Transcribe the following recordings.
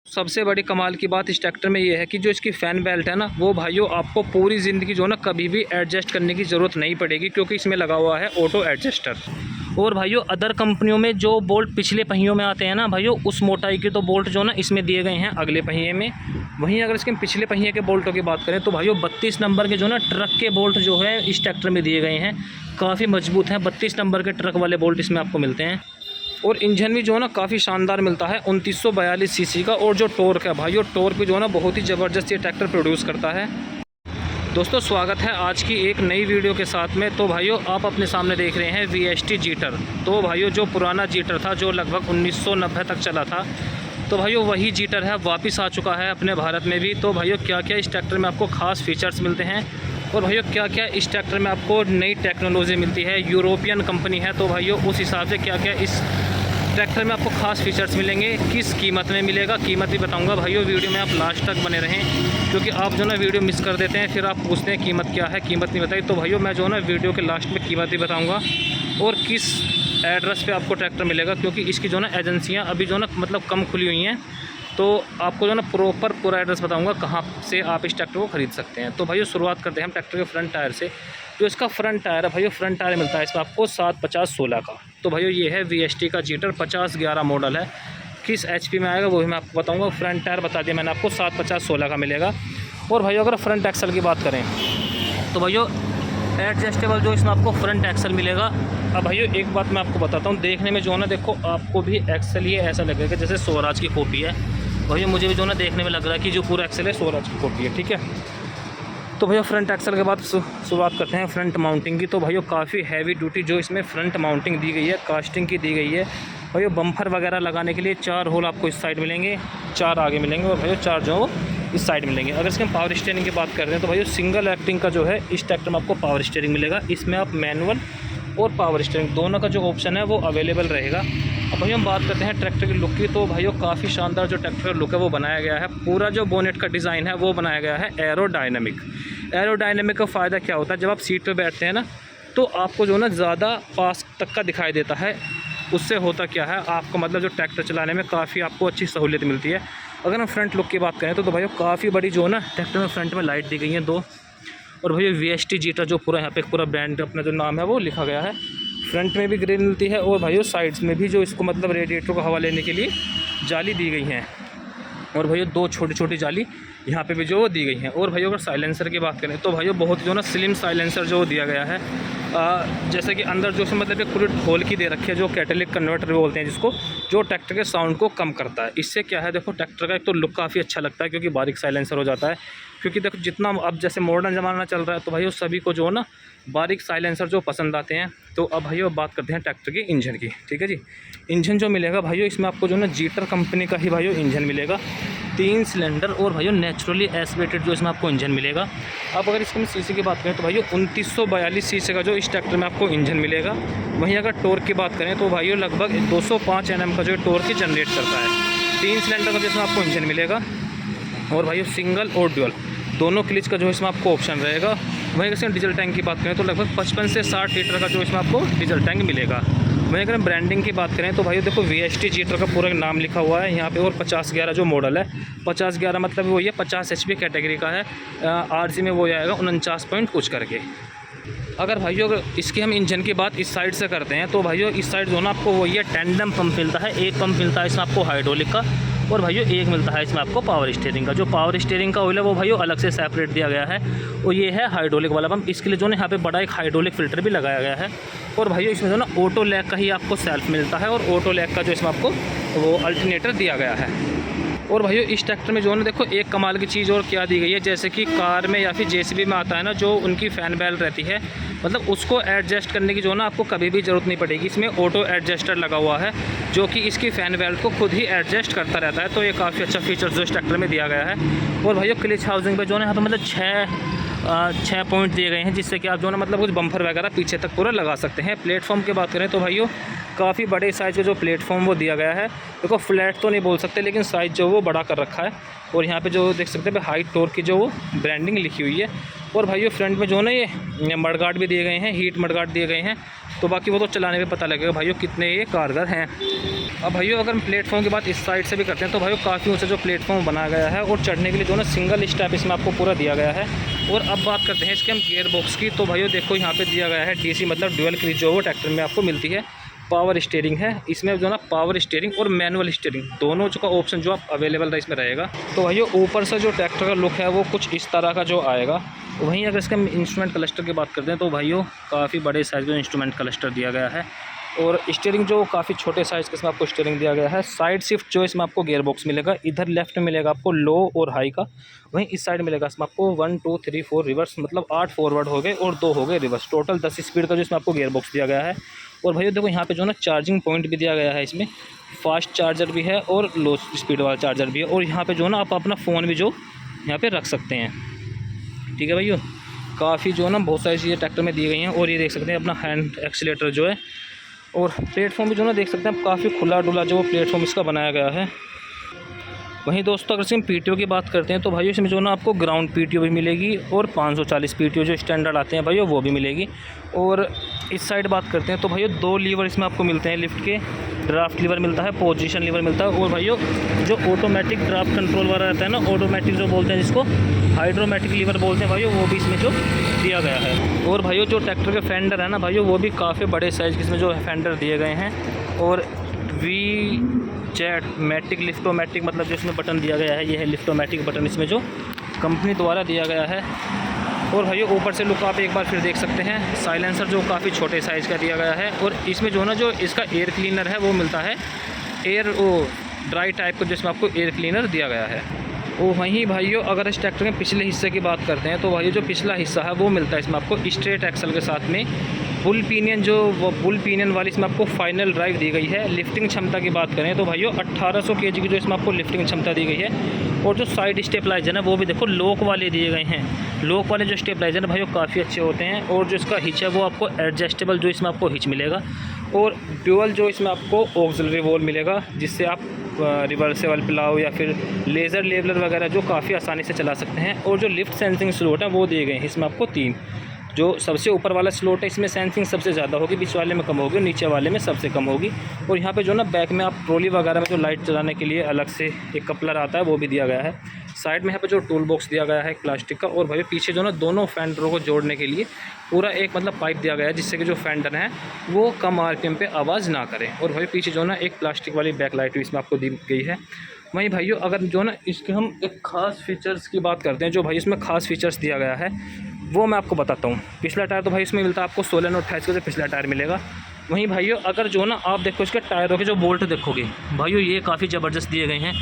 सबसे बड़ी कमाल की बात इस ट्रैक्टर में ये है कि जो इसकी फ़ैन बेल्ट है ना, वो भाइयों आपको पूरी ज़िंदगी जो है ना कभी भी एडजस्ट करने की ज़रूरत नहीं पड़ेगी, क्योंकि इसमें लगा हुआ है ऑटो एडजस्टर। और भाइयों अदर कंपनियों में जो बोल्ट पिछले पहियों में आते हैं ना भाइयों, उस मोटाई के तो बोल्ट जो ना इसमें दिए गए हैं अगले पहिए में। वहीं अगर इसके पिछले पहिए के बोल्टों की बात करें तो भाइयों 32 नंबर के जो ना ट्रक के बोल्ट जो है इस ट्रैक्टर में दिए गए हैं, काफ़ी मजबूत हैं। 32 नंबर के ट्रक वाले बोल्ट इसमें आपको मिलते हैं। और इंजन भी जो है ना काफ़ी शानदार मिलता है 2942 सीसी का। और जो टॉर्क है भाइयों, टॉर्क भी जो है ना बहुत ही ज़बरदस्त ये ट्रैक्टर प्रोड्यूस करता है। दोस्तों स्वागत है आज की एक नई वीडियो के साथ में। तो भाइयों आप अपने सामने देख रहे हैं VST जीटर। तो भाइयों जो पुराना जीटर था जो लगभग 1990 तक चला था, तो भाइयों वही जीटर है, वापस आ चुका है अपने भारत में भी। तो भाइयों क्या क्या इस ट्रैक्टर में आपको खास फीचर्स मिलते हैं, और भाइयों क्या क्या इस ट्रैक्टर में आपको नई टेक्नोलॉजी मिलती है, यूरोपियन कंपनी है, तो भाइयों उस हिसाब से क्या क्या इस ट्रैक्टर में आपको खास फीचर्स मिलेंगे, किस कीमत में मिलेगा, कीमत भी बताऊंगा। भाइयों वीडियो में आप लास्ट तक बने रहें, क्योंकि आप जो ना वीडियो मिस कर देते हैं, फिर आप पूछते हैं कीमत क्या है, कीमत नहीं बताई। तो भाइयों मैं जो है ना वीडियो के लास्ट में कीमत भी बताऊँगा और किस एड्रेस पे आपको ट्रैक्टर मिलेगा, क्योंकि इसकी जो ना एजेंसियाँ अभी जो ना मतलब कम खुली हुई हैं। तो आपको जो ना प्रॉपर पूरा एड्रेस बताऊंगा कहाँ से आप इस ट्रैक्टर को ख़रीद सकते हैं। तो भाइयों शुरुआत करते हैं हम ट्रैक्टर के फ्रंट टायर से। जो इसका फ्रंट टायर है भाइयों, फ्रंट टायर मिलता है इसमें आपको 750/16 का। तो भाइयों ये है VST का जीटर, 5011 मॉडल है। किस HP में आएगा वो भी मैं आपको बताऊँगा। फ्रंट टायर बता दिया मैंने आपको 750/16 का मिलेगा। और भाइयों अगर फ्रंट एक्सल की बात करें तो भाइयों एडजस्टेबल जो इसमें आपको फ्रंट एक्सल मिलेगा। अब भाइयों एक बात मैं आपको बताता हूँ, देखने में जो है ना देखो आपको भी एक्सल ये ऐसा लगेगा जैसे स्वराज की कॉपी है। भाइयों मुझे भी जो ना देखने में लग रहा है कि जो पूरा एक्सल है स्वराज की कॉपी है, ठीक है। तो भैया फ्रंट एक्सल के बाद शुरुआत करते हैं फ्रंट माउंटिंग की। तो भाइयों काफ़ी हैवी ड्यूटी जो इसमें फ्रंट माउंटिंग दी गई है, कास्टिंग की दी गई है। भाइयों बम्पर वगैरह लगाने के लिए 4 होल आपको इस साइड मिलेंगे, 4 आगे मिलेंगे, और भाइयों 4 जो इस साइड मिलेंगे। अगर इसके हम पावर स्टीयरिंग की बात करते हैं तो भाइयों सिंगल एक्टिंग का जो है इस ट्रैक्टर में आपको पावर स्टीयरिंग मिलेगा। इसमें आप मैनुअल और पावर स्टीयरिंग दोनों का जो ऑप्शन है वो अवेलेबल रहेगा। अब भाई हम बात करते हैं ट्रैक्टर की लुक की। तो भाइयों काफ़ी शानदार जो ट्रैक्टर का लुक है वो बनाया गया है। पूरा जो बोनेट का डिज़ाइन है वो बनाया गया है एरोडायनेमिक। एरोडायनेमिक का फ़ायदा क्या होता है, जब आप सीट पे बैठते हैं ना तो आपको जो ना ज़्यादा पास तक का दिखाई देता है। उससे होता क्या है, आपको मतलब जो ट्रैक्टर चलाने में काफ़ी आपको अच्छी सहूलियत मिलती है। अगर हम फ्रंट लुक की बात करें तो भाइयों काफ़ी बड़ी जो ना ट्रैक्टर में फ्रंट में लाइट दी गई हैं 2। और भैया VST जीटर जो पूरा यहाँ पे पूरा ब्रांड अपना जो नाम है वो लिखा गया है। फ्रंट में भी ग्रिल मिलती है, और भाइयों साइड्स में भी जो इसको मतलब रेडिएटर को हवा लेने के लिए जाली दी गई हैं। और भाइयों 2 छोटी छोटी जाली यहाँ पे भी जो दी गई हैं। और भाइयों अगर साइलेंसर की बात करें तो भाइयों बहुत जो ना स्लिम साइलेंसर जो दिया गया है। जैसे कि अंदर जो मतलब एक पूरी ढोल की दे रखी है, जो कैटेलिक कन्वर्टर बोलते हैं जिसको, जो ट्रैक्टर के साउंड को कम करता है। इससे क्या है देखो ट्रैक्टर का एक तो लुक काफ़ी अच्छा लगता है, क्योंकि बारीक साइलेंसर हो जाता है। क्योंकि देखो जितना अब जैसे मॉडर्न ज़माना चल रहा है तो भाइयों सभी को जो है ना बारीक साइलेंसर जो पसंद आते हैं। तो अब भाइयों बात करते हैं ट्रैक्टर की इंजन की, ठीक है जी। इंजन जो मिलेगा भाइयों इसमें आपको जो ना जीटर कंपनी का ही भाइयों इंजन मिलेगा, 3 सिलेंडर, और भाइयों नेचुरली एस्पिरेटेड जो इसमें आपको इंजन मिलेगा। अब अगर इसमें सीसी की बात करें तो भाइयों 2942 सीसी का जो इस ट्रैक्टर में आपको इंजन मिलेगा। वहीं अगर टॉर्क की बात करें तो भाइयों लगभग 205 Nm का जो टॉर्क जनरेट करता है। 3 सिलेंडर का जिसमें आपको इंजन मिलेगा, और भाइयों सिंगल और ड्यूअल दोनों क्लिच का जो इसमें आपको ऑप्शन रहेगा। वहीं अगर डीजल टैंक की बात करें तो लगभग 55 से 60 लीटर का जो इसमें आपको डीजल टैंक मिलेगा। वहीं अगर हम ब्रांडिंग की बात करें तो भाई देखो VST जीटर का पूरा नाम लिखा हुआ है यहाँ पे। और 5011 जो मॉडल है, 5011 मतलब वो ये 50 HP कैटेगरी का है। RC में वो आएगा 49 पॉइंट कुछ करके। अगर भाइयों अगर इसकी हम इंजन की बात इस साइड से करते हैं तो भाइयों इस साइड जो ना आपको वो ये टेंडम पंप मिलता है। एक पंप मिलता है इसमें आपको हाइड्रोलिक का, और भाइयों एक मिलता है इसमें आपको पावर स्टीयरिंग का। जो पावर स्टीयरिंग का ऑयल है वो भाइयों अलग से सेपरेट दिया गया है, और ये है हाइड्रोलिक वाला पंप। इसके लिए जो ना यहाँ पे बड़ा एक हाइड्रोलिक फ़िल्टर भी लगाया गया है। और भाइयों इसमें जो ना ऑटो लैग का ही आपको सेल्फ मिलता है, और ऑटो लैग का जो इसमें आपको वो अल्टरनेटर दिया गया है। और भाइयों इस ट्रैक्टर में जो है ना देखो एक कमाल की चीज़ और क्या दी गई है, जैसे कि कार में या फिर JCB में आता है ना जो उनकी फ़ैन बेल्ट रहती है, मतलब उसको एडजस्ट करने की जो ना आपको कभी भी ज़रूरत नहीं पड़ेगी। इसमें ऑटो एडजस्टर लगा हुआ है जो कि इसकी फ़ैन बेल्ट को खुद ही एडजस्ट करता रहता है। तो ये काफ़ी अच्छा फीचर जो इस ट्रैक्टर में दिया गया है। और भाइयों क्लिच हाउसिंग पे जो है यहाँ पर मतलब 6 पॉइंट दिए गए हैं, जिससे कि आप जो ना मतलब कुछ बम्पर वगैरह पीछे तक पूरा लगा सकते हैं। प्लेटफॉर्म की बात करें तो भाइयों काफ़ी बड़े साइज़ का जो प्लेटफॉर्म वो दिया गया है। देखो फ्लैट तो नहीं बोल सकते, लेकिन साइज़ जो वो बड़ा कर रखा है। और यहाँ पे जो देख सकते हैं हाई टॉर्क की जो वो ब्रांडिंग लिखी हुई है। और भाइयों फ्रंट में जो ना ये मडगार्ड भी दिए गए हैं, हीट मडगार्ड दिए गए हैं। तो बाकी वो तो चलाने में पता लगेगा भाइयों कितने ये कारगर हैं। अब भाइयों अगर हम प्लेटफॉर्म की बात इस साइड से भी करते हैं तो भाइयों काफ़ी ऊँचा जो प्लेटफॉर्म बनाया गया है और चढ़ने के लिए जो ना सिंगल स्टेप इसमें आपको पूरा दिया गया है। और अब बात करते हैं इसके हम गियर बॉक्स की। तो भाइयों देखो यहाँ पे दिया गया है डीसी मतलब ड्यूअल क्लच जो वो ट्रैक्टर में आपको मिलती है। पावर स्टीयरिंग है इसमें जो ना, पावर स्टीयरिंग और मैनुअल स्टीयरिंग दोनों का ऑप्शन जो आप अवेलेबल इसमें रहेगा। तो भाइयों ऊपर से जो ट्रैक्टर का लुक है वो कुछ इस तरह का जो आएगा। वहीं अगर इसके हम इंस्ट्रूमेंट क्लस्टर की बात करते हैं तो भाइयों काफ़ी बड़े साइज़ का इंस्ट्रूमेंट क्लस्टर दिया गया है और स्टीयरिंग जो काफ़ी छोटे साइज़ के इसमें आपको स्टीयरिंग दिया गया है। साइड शिफ्ट जो इसमें आपको गियर बॉक्स मिलेगा, इधर लेफ्ट में मिलेगा आपको लो और हाई का, वहीं इस साइड मिलेगा इसमें आपको 1 2 3 4 रिवर्स, मतलब 8 फॉरवर्ड हो गए और 2 हो गए रिवर्स, टोटल 10 स्पीड का जो इसमें आपको गियर बॉक्स दिया गया है। और भैया देखो यहाँ पे जो ना चार्जिंग पॉइंट भी दिया गया है, इसमें फास्ट चार्जर भी है और लो स्पीड वाला चार्जर भी है। और यहाँ पे जो ना आप अपना फ़ोन भी जो यहाँ पे रख सकते हैं। ठीक है भैया, काफ़ी जो ना बहुत सारी चीज़ें ट्रैक्टर में दी गई हैं। और ये देख सकते हैं अपना हैंड एक्सीलेटर जो है, और प्लेटफॉर्म भी जो ना देख सकते हैं काफ़ी खुला डुला जो प्लेटफॉर्म इसका बनाया गया है। वहीं दोस्तों अगर इसमें पीटीओ की बात करते हैं तो भाई इसमें जो ना आपको ग्राउंड पीटीओ भी मिलेगी और 540 पीटीओ जो स्टैंडर्ड आते हैं भाई वो भी मिलेगी। और इस साइड बात करते हैं तो भाई 2 लीवर इसमें आपको मिलते हैं लिफ्ट के, ड्राफ्ट लीवर मिलता है, पोजीशन लीवर मिलता है। और भाइयों जो ऑटोमेटिक ड्राफ्ट कंट्रोल वाला रहता है ना, ऑटोमेटिक जो बोलते हैं जिसको हाइड्रोमेटिक लीवर बोलते हैं भाइयों, वो भी इसमें जो दिया गया है। और भाइयों जो ट्रैक्टर के फेंडर है ना भाइयों, वो भी काफ़ी बड़े साइज़ के इसमें जो फेंडर दिए गए हैं। और VZ मैटिक लिफ्टोमैटिक मतलब जो इसमें बटन दिया गया है, ये है लिफ्टोमैटिक बटन इसमें जो कंपनी द्वारा दिया गया है। और भाइयों ऊपर से लुक आप एक बार फिर देख सकते हैं, साइलेंसर जो काफ़ी छोटे साइज़ का दिया गया है। और इसमें जो ना जो इसका एयर क्लीनर है वो मिलता है, एयर ड्राई टाइप का जिसमें आपको एयर क्लीनर दिया गया है। और वहीं भाइयों अगर इस ट्रैक्टर के पिछले हिस्से की बात करते हैं तो भाइयों जो पिछला हिस्सा है वो मिलता है इसमें आपको स्ट्रेट एक्सल के साथ में बुल पिनियन, जो वो बुल पिनियन वाली इसमें आपको फाइनल ड्राइव दी गई है। लिफ्टिंग क्षमता की बात करें तो भाइयों 1800 kg की जो इसमें आपको लिफ्टिंग क्षमता दी गई है। और जो साइड स्टेबलाइजर है वो भी देखो लॉक वाले दिए गए हैं। लॉक वाले जो स्टेबलाइजर है भाइयों काफ़ी अच्छे होते हैं। और जो इसका हिच है वो आपको एडजस्टेबल जो इसमें आपको हिच मिलेगा। और ड्यूअल जो इसमें आपको ऑक्सिलरी वॉल मिलेगा, जिससे आप रिवर्सेबल प्लाव या फिर लेज़र लेवलर वगैरह जो काफ़ी आसानी से चला सकते हैं। और जो लिफ्ट सेंसिंग स्लॉट है वो दिए गए हैं इसमें आपको 3। जो सबसे ऊपर वाला स्लॉट है इसमें सेंसिंग सबसे ज़्यादा होगी, बीच वाले में कम होगी, नीचे वाले में सबसे कम होगी। और यहाँ पे जो ना बैक में आप ट्रॉली वगैरह में जो लाइट चलाने के लिए अलग से एक कपलर आता है वो भी दिया गया है। साइड में यहाँ पे जो टूल बॉक्स दिया गया है प्लास्टिक का। और भाई पीछे जो ना दोनों फेंडरों को जोड़ने के लिए पूरा एक मतलब पाइप दिया गया है, जिससे कि जो फेंडर है वो कम RPM पे आवाज़ ना करें। और भाई पीछे जो ना एक प्लास्टिक वाली बैक लाइट भी इसमें आपको दी गई है। वहीं भाइयों अगर जो ना इसके हम एक ख़ास फीचर्स की बात करते हैं, जो भाई इसमें ख़ास फीचर्स दिया गया है वो मैं आपको बताता हूँ। पिछला टायर तो भाई इसमें मिलता है आपको 16/28 का जो पिछला टायर मिलेगा। वहीं भाइयों अगर जो ना आप देखो इसके टायरों के जो बोल्ट देखोगे भाइयों, ये काफ़ी ज़बरदस्त दिए गए हैं।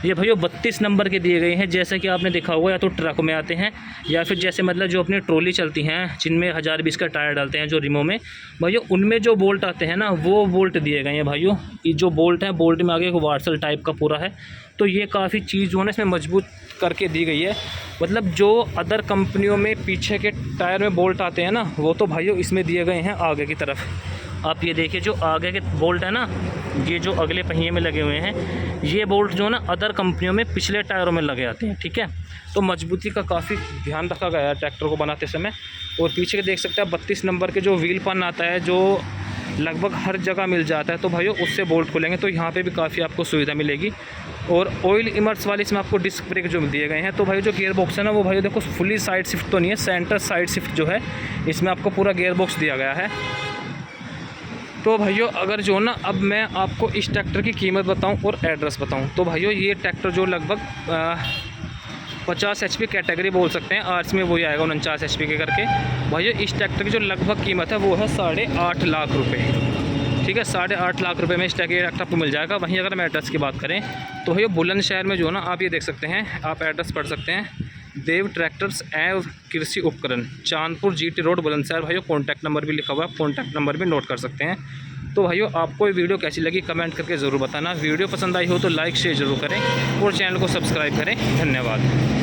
ये भाइयों 32 नंबर के दिए गए हैं, जैसे कि आपने देखा होगा या तो ट्रक में आते हैं या फिर जैसे मतलब जो अपनी ट्रॉली चलती हैं जिनमें 1020 का टायर डालते हैं जो रिमो में भाइयों, उनमें जो बोल्ट आते हैं ना वो बोल्ट दिए गए हैं भाइयों। ये जो बोल्ट है, बोल्ट में आगे एक वार्सल टाइप का पूरा है। तो ये काफ़ी चीज़ जो है ना इसमें मजबूत करके दी गई है। मतलब जो अदर कंपनियों में पीछे के टायर में बोल्ट आते हैं ना, वो तो भाइयों इसमें दिए गए हैं आगे की तरफ। आप ये देखिए जो आगे के बोल्ट है ना, ये जो अगले पहिए में लगे हुए हैं, ये बोल्ट जो ना अदर कंपनियों में पिछले टायरों में लगे आते हैं। ठीक है, तो मजबूती का काफ़ी ध्यान रखा गया है ट्रैक्टर को बनाते समय। और पीछे के देख सकते हैं 32 नंबर के जो व्हील पन आता है, जो लगभग हर जगह मिल जाता है, तो भाइयों उससे बोल्ट खोलेंगे तो यहाँ पे भी काफ़ी आपको सुविधा मिलेगी। और ऑयल इमर्स वाले इसमें आपको डिस्क ब्रेक जो दिए गए हैं। तो भाई जो गियर बॉक्स है ना वो भाई देखो फुली साइड शिफ्ट तो नहीं है, सेंटर साइड शिफ्ट जो है इसमें आपको पूरा गियर बॉक्स दिया गया है। तो भाइयों अगर जो ना अब मैं आपको इस ट्रैक्टर की कीमत बताऊं और एड्रेस बताऊं, तो भाइयों ये ट्रैक्टर जो लगभग 50 HP कैटेगरी बोल सकते हैं, आर्ट्स में वही आएगा 49 HP के करके। भाइयों इस ट्रैक्टर की जो लगभग कीमत है वो है 8.5 लाख रुपये। ठीक है, 8.5 लाख रुपये में इस ट्रैक्टर आपको मिल जाएगा। वहीं अगर हम एड्रेस की बात करें तो भैया बुलंदशहर में जो ना आप ये देख सकते हैं, आप एड्रेस पढ़ सकते हैं, देव ट्रैक्टर्स एवं कृषि उपकरण, चांदपुर GT रोड बुलंदशहर। भाइयों कॉन्टैक्ट नंबर भी लिखा हुआ है, कॉन्टैक्ट नंबर भी नोट कर सकते हैं। तो भाइयों आपको ये वीडियो कैसी लगी कमेंट करके ज़रूर बताना। वीडियो पसंद आई हो तो लाइक शेयर ज़रूर करें और चैनल को सब्सक्राइब करें। धन्यवाद।